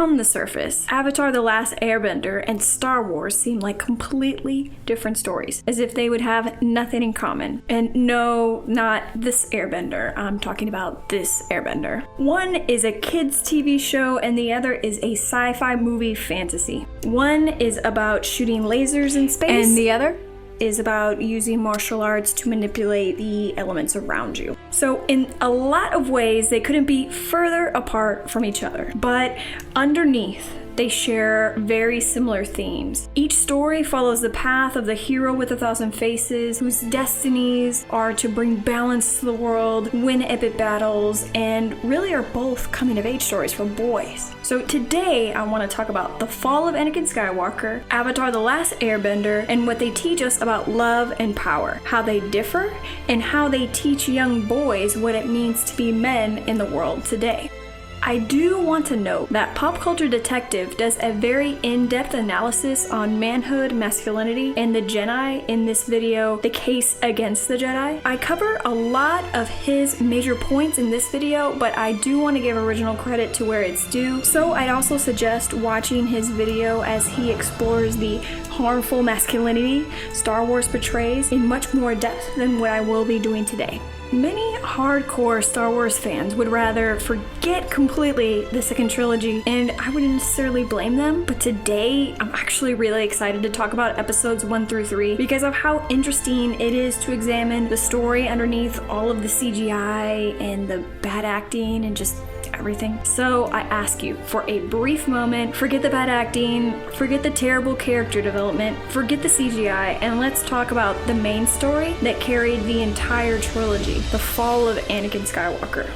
On the surface, Avatar: The Last Airbender and Star Wars seem like completely different stories, as if they would have nothing in common. And no, not this Airbender, I'm talking about this Airbender. One is a kids' TV show and the other is a sci-fi movie fantasy. One is about shooting lasers in space, and the other is about using martial arts to manipulate the elements around you. So in a lot of ways, they couldn't be further apart from each other. But underneath, they share very similar themes. Each story follows the path of the hero with 1,000 faces, whose destinies are to bring balance to the world, win epic battles, and really are both coming-of-age stories for boys. So today, I want to talk about the fall of Anakin Skywalker, Avatar: The Last Airbender, and what they teach us about love and power, how they differ, and how they teach young boys what it means to be men in the world today. I do want to note that Pop Culture Detective does a very in-depth analysis on manhood, masculinity, and the Jedi in this video, The Case Against the Jedi. I cover a lot of his major points in this video, but I do want to give original credit to where it's due, so I'd also suggest watching his video as he explores the harmful masculinity Star Wars portrays in much more depth than what I will be doing today. Many hardcore Star Wars fans would rather forget completely the second trilogy, and I wouldn't necessarily blame them, but today I'm actually really excited to talk about episodes 1 through 3 because of how interesting it is to examine the story underneath all of the CGI and the bad acting and just everything. So I ask you for a brief moment, forget the bad acting, forget the terrible character development, forget the CGI, and let's talk about the main story that carried the entire trilogy, the fall of Anakin Skywalker.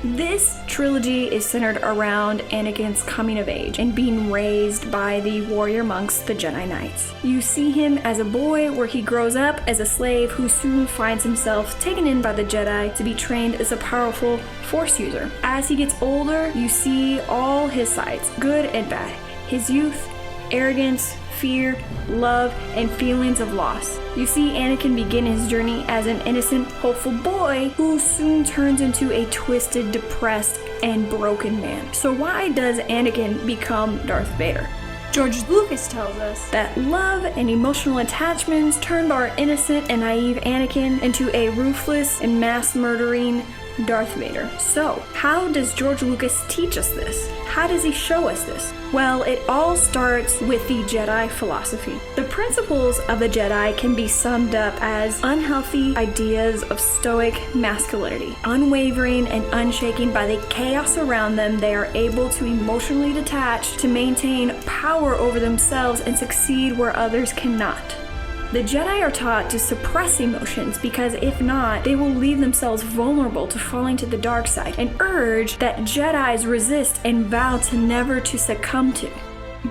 This trilogy is centered around Anakin's coming of age and being raised by the warrior monks, the Jedi Knights. You see him as a boy where he grows up as a slave who soon finds himself taken in by the Jedi to be trained as a powerful Force user. As he gets older, you see all his sides, good and bad. His youth, arrogance, fear, love, and feelings of loss. You see Anakin begin his journey as an innocent, hopeful boy who soon turns into a twisted, depressed, and broken man. So why does Anakin become Darth Vader? George Lucas tells us that love and emotional attachments turned our innocent and naive Anakin into a ruthless and mass-murdering Darth Vader. So, how does George Lucas teach us this? How does he show us this? Well, it all starts with the Jedi philosophy. The principles of the Jedi can be summed up as unhealthy ideas of stoic masculinity. Unwavering and unshaken by the chaos around them, they are able to emotionally detach to maintain power over themselves and succeed where others cannot. The Jedi are taught to suppress emotions because if not, they will leave themselves vulnerable to falling to the dark side, an urge that Jedis resist and vow to never to succumb to.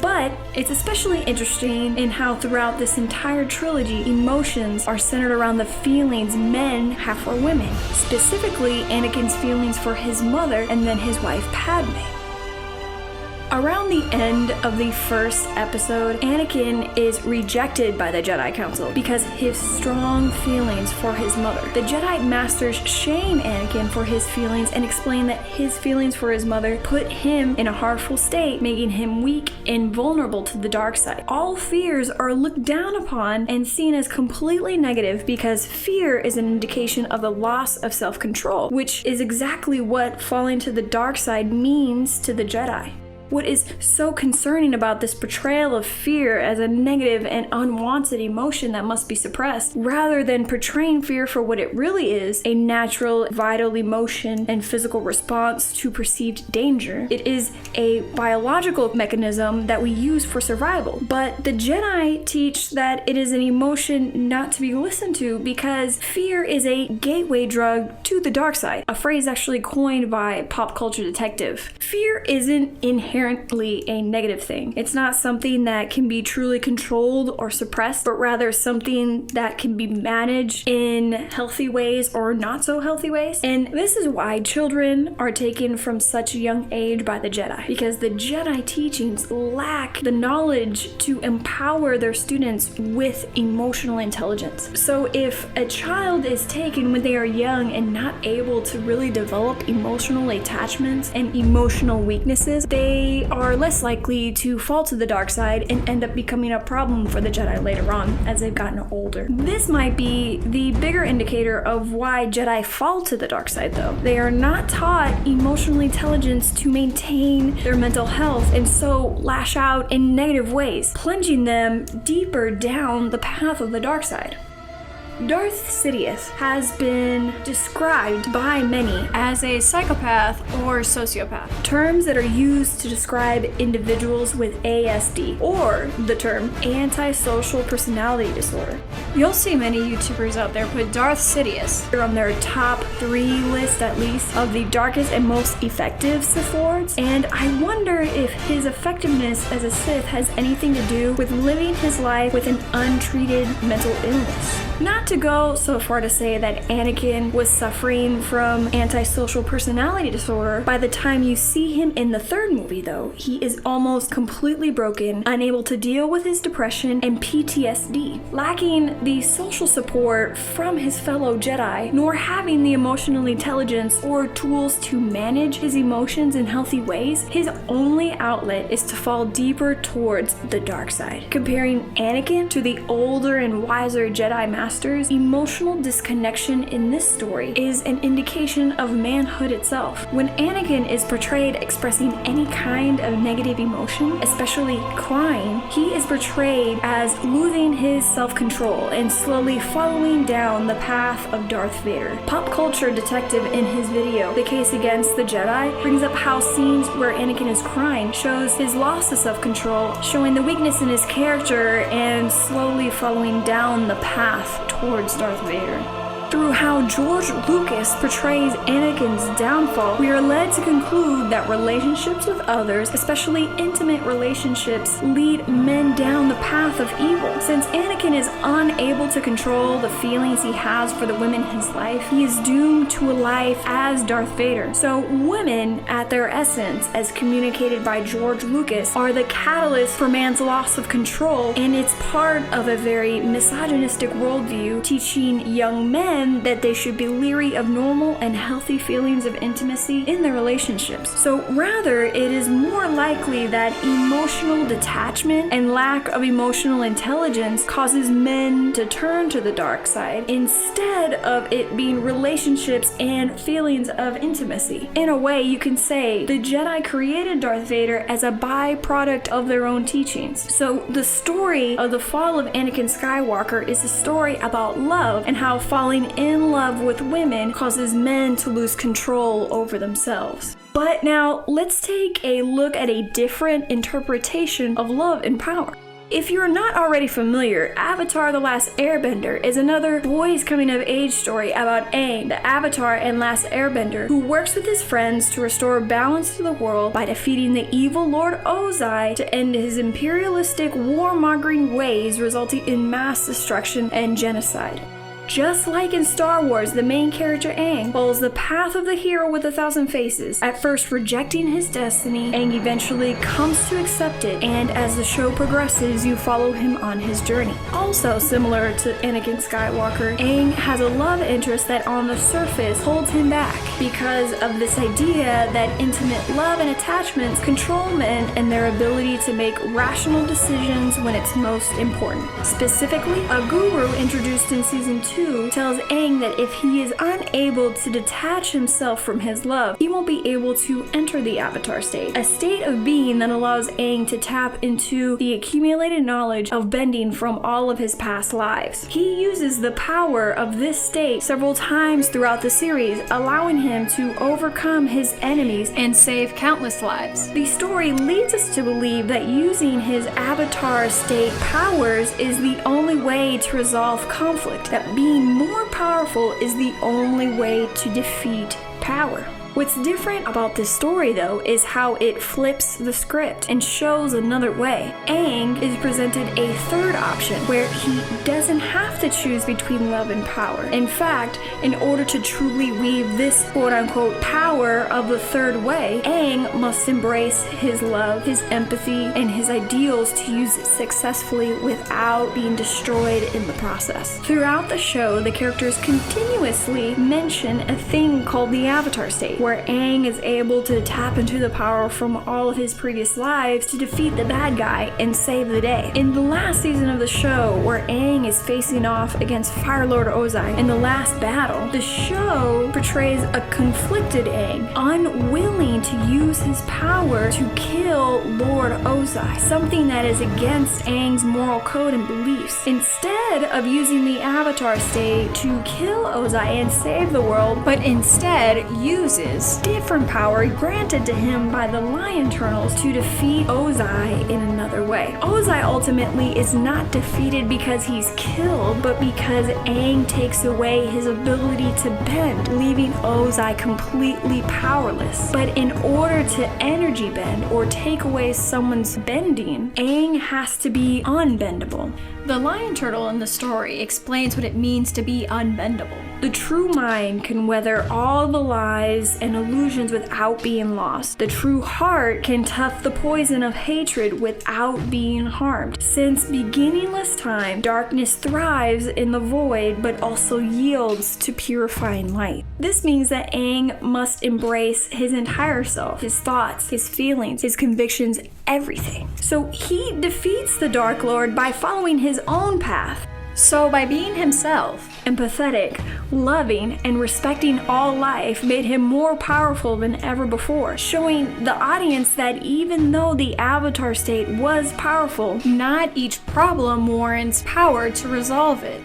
But it's especially interesting in how throughout this entire trilogy, emotions are centered around the feelings men have for women, specifically Anakin's feelings for his mother and then his wife Padme. Around the end of the first episode, Anakin is rejected by the Jedi Council because his strong feelings for his mother. The Jedi Masters shame Anakin for his feelings and explain that his feelings for his mother put him in a harmful state, making him weak and vulnerable to the dark side. All fears are looked down upon and seen as completely negative because fear is an indication of the loss of self-control, which is exactly what falling to the dark side means to the Jedi. What is so concerning about this portrayal of fear as a negative and unwanted emotion that must be suppressed, rather than portraying fear for what it really is, a natural, vital emotion and physical response to perceived danger. It is a biological mechanism that we use for survival. But the Jedi teach that it is an emotion not to be listened to because fear is a gateway drug to the dark side, a phrase actually coined by Pop Culture Detective. Fear isn't inherently a negative thing. It's not something that can be truly controlled or suppressed, but rather something that can be managed in healthy ways or not so healthy ways. And this is why children are taken from such a young age by the Jedi, because the Jedi teachings lack the knowledge to empower their students with emotional intelligence. So if a child is taken when they are young and not able to really develop emotional attachments and emotional weaknesses, they they are less likely to fall to the dark side and end up becoming a problem for the Jedi later on as they've gotten older. This might be the bigger indicator of why Jedi fall to the dark side though. They are not taught emotional intelligence to maintain their mental health and so lash out in negative ways, plunging them deeper down the path of the dark side. Darth Sidious has been described by many as a psychopath or sociopath, terms that are used to describe individuals with ASD, or the term antisocial personality disorder. You'll see many YouTubers out there put Darth Sidious on their top 3 list at least of the darkest and most effective Sith Lords, and I wonder if his effectiveness as a Sith has anything to do with living his life with an untreated mental illness. Not to go so far to say that Anakin was suffering from antisocial personality disorder. By the time you see him in the 3rd movie though, he is almost completely broken, unable to deal with his depression and PTSD, lacking the social support from his fellow Jedi, nor having the emotional intelligence or tools to manage his emotions in healthy ways. His only outlet is to fall deeper towards the dark side. Comparing Anakin to the older and wiser Jedi Masters, emotional disconnection in this story is an indication of manhood itself. When Anakin is portrayed expressing any kind of negative emotion, especially crying, he is portrayed as losing his self-control and slowly following down the path of Darth Vader. Pop culture detective in his video, The Case Against the Jedi, brings up how scenes where Anakin is crying shows his loss of self-control, showing the weakness in his character and slowly following down the path towards Darth Vader. Through how George Lucas portrays Anakin's downfall, we are led to conclude that relationships with others, especially intimate relationships, lead men down the path of evil. Since Anakin is unable to control the feelings he has for the women in his life, he is doomed to a life as Darth Vader. So women, at their essence, as communicated by George Lucas, are the catalyst for man's loss of control, and it's part of a very misogynistic worldview teaching young men that they should be leery of normal and healthy feelings of intimacy in their relationships. So rather, it is more likely that emotional detachment and lack of emotional intelligence causes men to turn to the dark side instead of it being relationships and feelings of intimacy. In a way, you can say the Jedi created Darth Vader as a byproduct of their own teachings. So the story of the fall of Anakin Skywalker is a story about love and how falling in love with women causes men to lose control over themselves. But now let's take a look at a different interpretation of love and power. If you're not already familiar, Avatar: The Last Airbender is another boys coming of age story about Aang, the Avatar and Last Airbender, who works with his friends to restore balance to the world by defeating the evil Lord Ozai to end his imperialistic warmongering ways, resulting in mass destruction and genocide. Just like in Star Wars, the main character Aang follows the path of the hero with 1,000 faces, at first rejecting his destiny. Aang eventually comes to accept it, and as the show progresses, you follow him on his journey. Also similar to Anakin Skywalker, Aang has a love interest that on the surface holds him back because of this idea that intimate love and attachments control men and their ability to make rational decisions when it's most important. Specifically, a guru introduced in season 2 tells Aang that if he is unable to detach himself from his love, he won't be able to enter the Avatar state, a state of being that allows Aang to tap into the accumulated knowledge of bending from all of his past lives. He uses the power of this state several times throughout the series, allowing him to overcome his enemies and save countless lives. The story leads us to believe that using his Avatar state powers is the only way to resolve conflict, that being more powerful is the only way to defeat power. What's different about this story, though, is how it flips the script and shows another way. Aang is presented a third option where he doesn't have to choose between love and power. In fact, in order to truly weave this quote-unquote power of the third way, Aang must embrace his love, his empathy, and his ideals to use it successfully without being destroyed in the process. Throughout the show, the characters continuously mention a thing called the Avatar state, where Aang is able to tap into the power from all of his previous lives to defeat the bad guy and save the day. In the last season of the show, where Aang is facing off against Fire Lord Ozai in the last battle, the show portrays a conflicted Aang, unwilling to use his power to kill Lord Ozai, something that is against Aang's moral code and beliefs. Instead of using the Avatar state to kill Ozai and save the world, but instead uses different power granted to him by the Lion Eternals to defeat Ozai in another way. Ozai ultimately is not defeated because he's killed, but because Aang takes away his ability to bend, leaving Ozai completely powerless. But in order to energy bend or take away someone's bending, Aang has to be unbendable. The lion turtle in the story explains what it means to be unbendable. The true mind can weather all the lies and illusions without being lost. The true heart can tough the poison of hatred without being harmed. Since beginningless time, darkness thrives in the void but also yields to purifying light. This means that Aang must embrace his entire self, his thoughts, his feelings, his convictions, everything. So he defeats the Dark Lord by following his own path. So by being himself, empathetic, loving, and respecting all life made him more powerful than ever before, showing the audience that even though the Avatar state was powerful, not each problem warrants power to resolve it.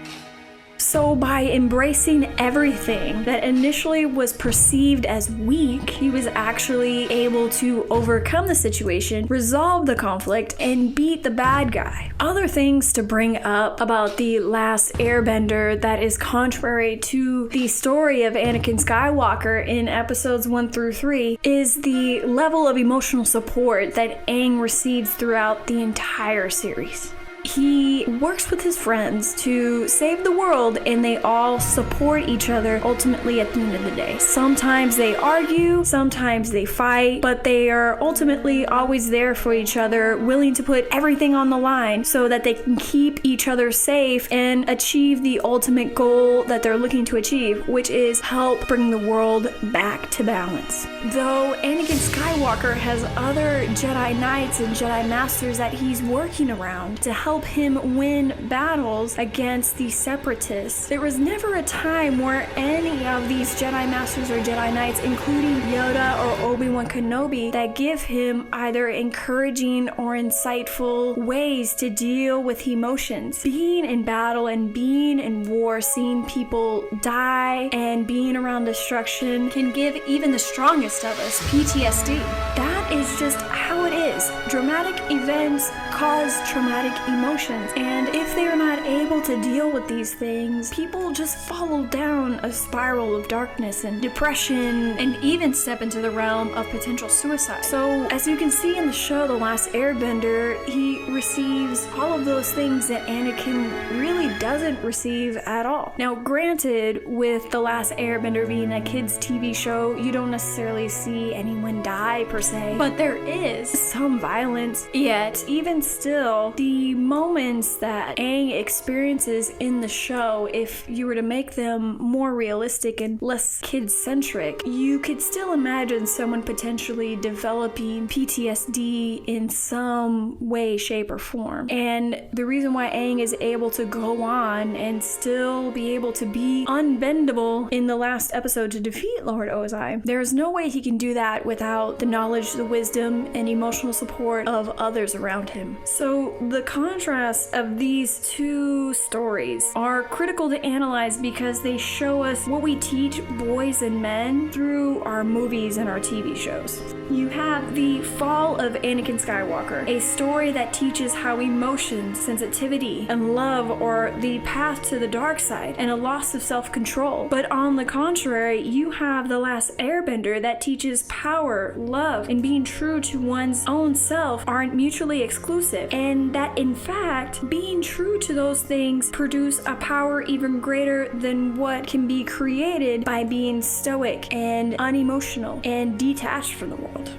So by embracing everything that initially was perceived as weak, he was actually able to overcome the situation, resolve the conflict, and beat the bad guy. Other things to bring up about The Last Airbender that is contrary to the story of Anakin Skywalker in episodes 1 through 3 is the level of emotional support that Aang receives throughout the entire series. He works with his friends to save the world, and they all support each other ultimately at the end of the day. Sometimes they argue, sometimes they fight, but they are ultimately always there for each other, willing to put everything on the line so that they can keep each other safe and achieve the ultimate goal that they're looking to achieve, which is help bring the world back to balance. Though Anakin Skywalker has other Jedi Knights and Jedi Masters that he's working around to help him win battles against the Separatists, there was never a time where any of these Jedi Masters or Jedi Knights, including Yoda or Obi-Wan Kenobi, that give him either encouraging or insightful ways to deal with emotions. Being in battle and being in war, seeing people die and being around destruction can give even the strongest of us PTSD. That is just how it is. Dramatic events cause traumatic emotions, and if they are not able to deal with these things, people just follow down a spiral of darkness and depression, and even step into the realm of potential suicide. So, as you can see in the show The Last Airbender, he receives all of those things that Anakin really doesn't receive at all. Now, granted, with The Last Airbender being a kids' TV show, you don't necessarily see anyone die per se, but there is some violence. Yet, even still, the moments that Aang experiences in the show, if you were to make them more realistic and less kid-centric, you could still imagine someone potentially developing PTSD in some way, shape, or form. And the reason why Aang is able to go on and still be able to be unbendable in the last episode to defeat Lord Ozai, there's no way he can do that without the knowledge, the wisdom, and emotional support of others around him. So the contrast of these two stories are critical to analyze because they show us what we teach boys and men through our movies and our TV shows. You have the fall of Anakin Skywalker, a story that teaches how emotion, sensitivity, and love are the path to the dark side and a loss of self-control. But on the contrary, you have The Last Airbender that teaches power, love, and being true to one's own self aren't mutually exclusive, and that in fact, being true to those things produce a power even greater than what can be created by being stoic and unemotional and detached from the world.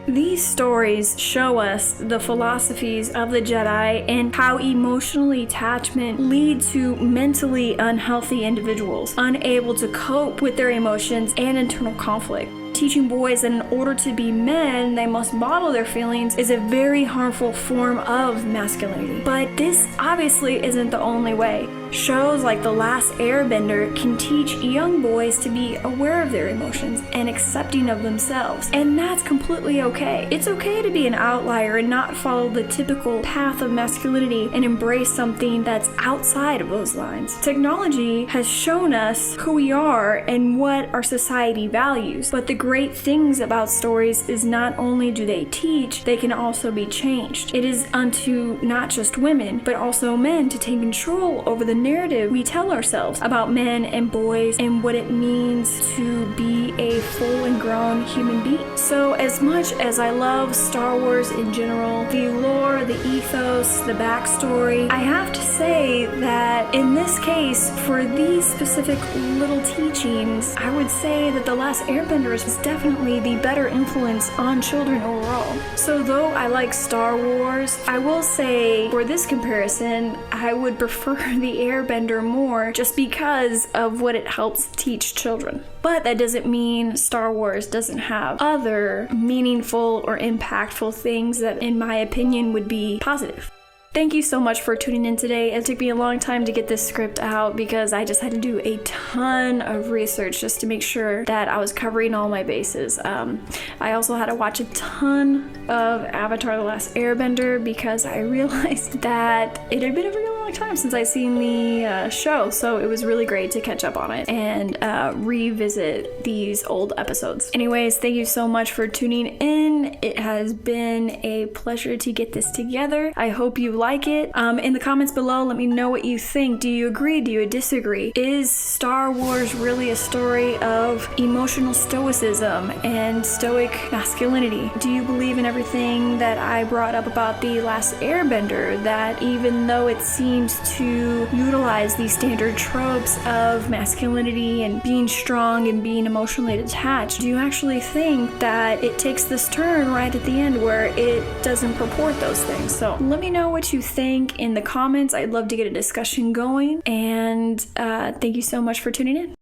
These stories show us the philosophies of the Jedi and how emotional attachment leads to mentally unhealthy individuals, unable to cope with their emotions and internal conflict. teaching boys that in order to be men, they must bottle their feelings is a very harmful form of masculinity. But this obviously isn't the only way. Shows like The Last Airbender can teach young boys to be aware of their emotions and accepting of themselves, and that's completely okay. It's okay to be an outlier and not follow the typical path of masculinity and embrace something that's outside of those lines. Technology has shown us who we are and what our society values, but the great things about stories is not only do they teach, they can also be changed. It is unto not just women, but also men to take control over the narrative we tell ourselves about men and boys and what it means to be a full and grown human being. So as much as I love Star Wars in general, the lore, the ethos, the backstory, I have to say that in this case, for these specific little teachings, I would say that The Last Airbender is definitely the better influence on children overall. So though I like Star Wars, I will say for this comparison, I would prefer the Airbender more just because of what it helps teach children. But that doesn't mean Star Wars doesn't have other meaningful or impactful things that, in my opinion, would be positive. Thank you so much for tuning in today. It took me a long time to get this script out because I just had to do a ton of research just to make sure that I was covering all my bases. I also had to watch a ton of Avatar: The Last Airbender because I realized that it had been a really long time since I'd seen the show, so it was really great to catch up on it and revisit these old episodes. Anyways, thank you so much for tuning in. It has been a pleasure to get this together. I hope you like it. In the comments below, let me know what you think. Do you agree? Do you disagree? Is Star Wars really a story of emotional stoicism and stoic masculinity? Do you believe in everything that I brought up about The Last Airbender, that even though it seems to utilize these standard tropes of masculinity and being strong and being emotionally detached, do you actually think that it takes this turn right at the end where it doesn't purport those things? So let me know what you think in the comments. I'd love to get a discussion going, and thank you so much for tuning in.